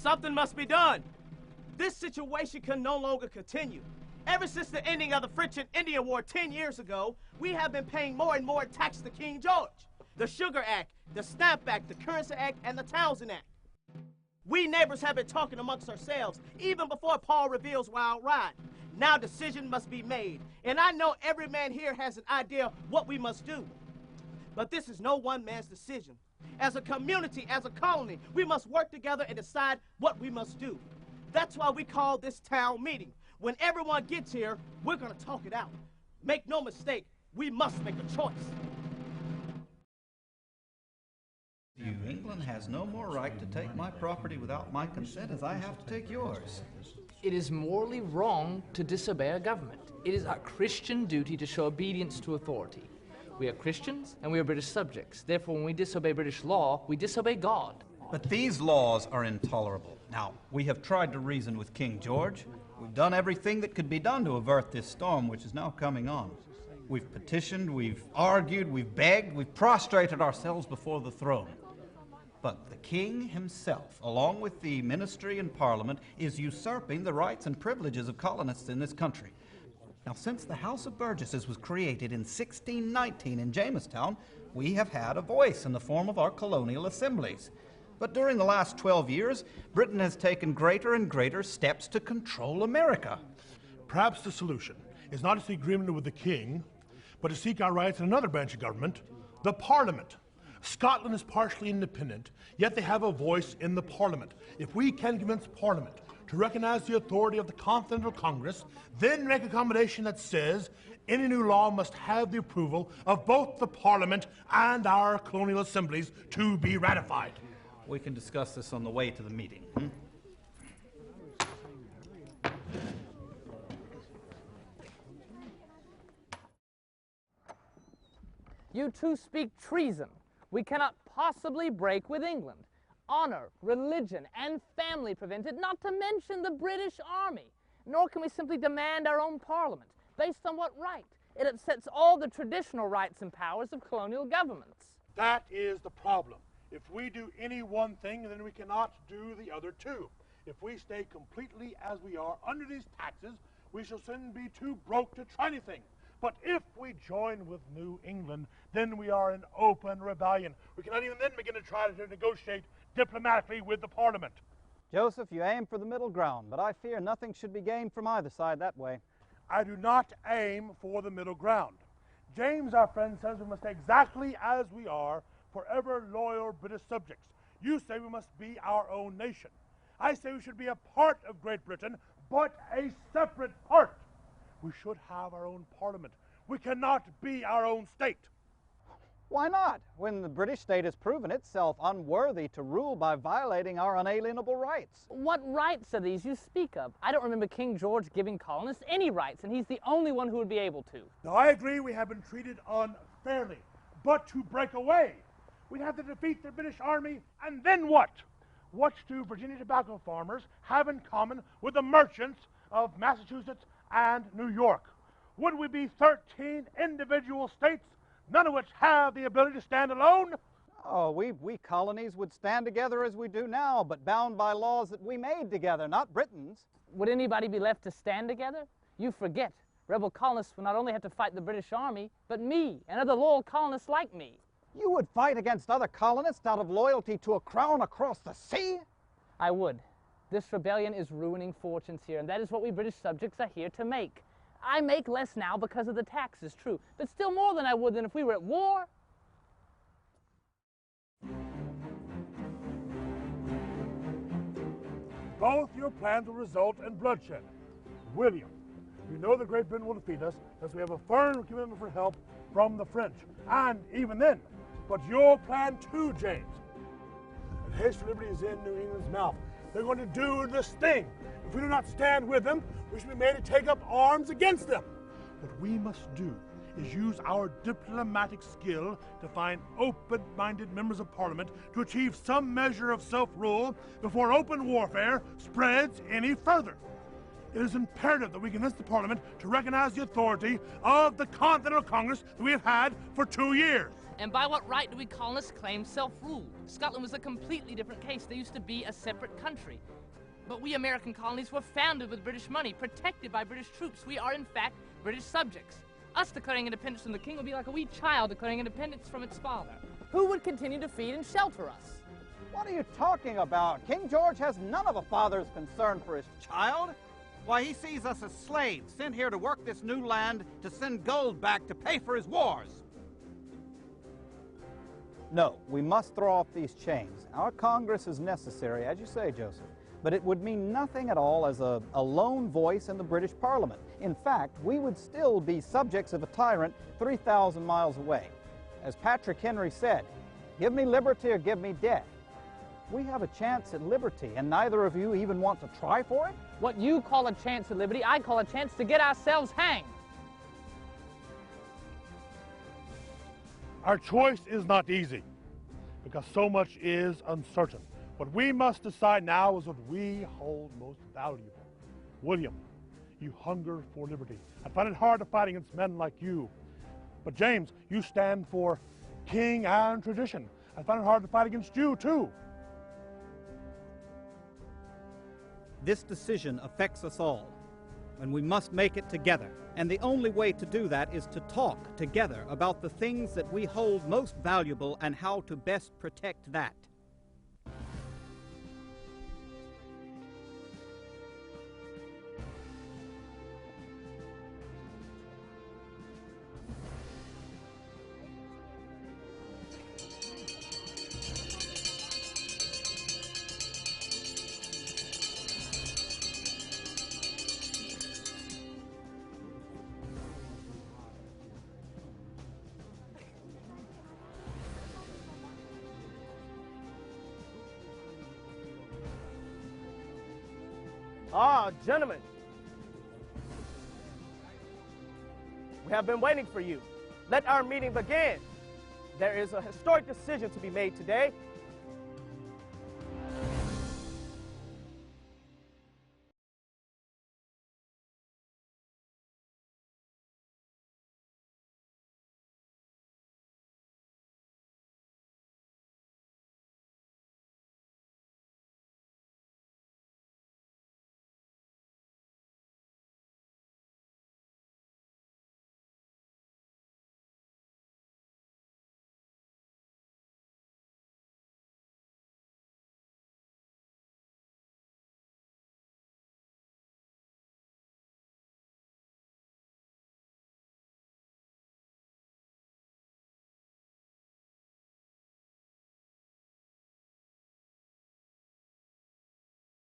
Something must be done. This situation can no longer continue. Ever since the ending of the French and Indian War 10 years ago, we have been paying more and more tax to King George. The Sugar Act, the Stamp Act, the Currency Act, and the Townsend Act. We neighbors have been talking amongst ourselves, even before Paul reveals Wild Ride. Now decision must be made, and I know every man here has an idea what we must do. But this is no one man's decision. As a community, as a colony, we must work together and decide what we must do. That's why we call this town meeting. When everyone gets here, we're gonna talk it out. Make no mistake, we must make a choice. New England has no more right to take my property without my consent as I have to take yours. It is morally wrong to disobey a government. It is our Christian duty to show obedience to authority. We are Christians and we are British subjects. Therefore, when we disobey British law, we disobey God. But these laws are intolerable. Now, we have tried to reason with King George. We've done everything that could be done to avert this storm which is now coming on. We've petitioned, we've argued, we've begged, we've prostrated ourselves before the throne. But the king himself, along with the ministry and parliament, is usurping the rights and privileges of colonists in this country. Now, since the House of Burgesses was created in 1619 in Jamestown, we have had a voice in the form of our colonial assemblies. But during the last 12 years, Britain has taken greater and greater steps to control America. Perhaps the solution is not to seek agreement with the king, but to seek our rights in another branch of government, the Parliament. Scotland is partially independent, yet they have a voice in the Parliament. If we can convince Parliament to recognize the authority of the Continental Congress, then make a accommodation that says any new law must have the approval of both the Parliament and our colonial assemblies to be ratified. We can discuss this on the way to the meeting. You two speak treason. We cannot possibly break with England. Honor, religion, and family prevented, not to mention the British Army. Nor can we simply demand our own parliament. Based on what right? It upsets all the traditional rights and powers of colonial governments. That is the problem. If we do any one thing, then we cannot do the other two. If we stay completely as we are under these taxes, we shall soon be too broke to try anything. But if we join with New England, then we are in open rebellion. We cannot even then begin to try to negotiate diplomatically with the Parliament. Joseph, you aim for the middle ground, but I fear nothing should be gained from either side that way. I do not aim for the middle ground. James, our friend, says we must stay exactly as we are, forever loyal British subjects. You say we must be our own nation. I say we should be a part of Great Britain, but a separate part. We should have our own parliament. We cannot be our own state. Why not, when the British state has proven itself unworthy to rule by violating our unalienable rights? What rights are these you speak of? I don't remember King George giving colonists any rights, and he's the only one who would be able to. Now, I agree we have been treated unfairly, but to break away, we'd have to defeat the British Army, and then what? What do Virginia tobacco farmers have in common with the merchants of Massachusetts and New York? Would we be 13 individual states, none of which have the ability to stand alone? Oh, we colonies would stand together as we do now, but bound by laws that we made together, not Britain's. Would anybody be left to stand together? You forget. Rebel colonists would not only have to fight the British Army, but me and other loyal colonists like me. You would fight against other colonists out of loyalty to a crown across the sea? I would. This rebellion is ruining fortunes here, and that is what we British subjects are here to make. I make less now because of the taxes, true, but still more than I would than if we were at war. Both your plans will result in bloodshed. William, you know that Great Britain will defeat us, as we have a firm commitment for help from the French, and even then. But your plan too, James. And haste for liberty is in New England's mouth. They're going to do this thing. If we do not stand with them, we shall be made to take up arms against them. What we must do is use our diplomatic skill to find open-minded members of Parliament to achieve some measure of self-rule before open warfare spreads any further. It is imperative that we convince the Parliament to recognize the authority of the Continental Congress that we have had for 2 years. And by what right do we colonists claim self-rule? Scotland was a completely different case. They used to be a separate country. But we American colonies were founded with British money, protected by British troops. We are, in fact, British subjects. Us declaring independence from the king would be like a wee child declaring independence from its father. Who would continue to feed and shelter us? What are you talking about? King George has none of a father's concern for his child. Why, he sees us as slaves, sent here to work this new land, to send gold back to pay for his wars. No, we must throw off these chains. Our Congress is necessary, as you say, Joseph, but it would mean nothing at all as a lone voice in the British Parliament. In fact, we would still be subjects of a tyrant 3,000 miles away. As Patrick Henry said, give me liberty or give me death. We have a chance at liberty, and neither of you even want to try for it? What you call a chance at liberty, I call a chance to get ourselves hanged. Our choice is not easy, because so much is uncertain. What we must decide now is what we hold most valuable. William, you hunger for liberty. I find it hard to fight against men like you. But James, you stand for king and tradition. I find it hard to fight against you, too. This decision affects us all, and we must make it together. And the only way to do that is to talk together about the things that we hold most valuable and how to best protect that. Ah, gentlemen. We have been waiting for you. Let our meeting begin. There is a historic decision to be made today,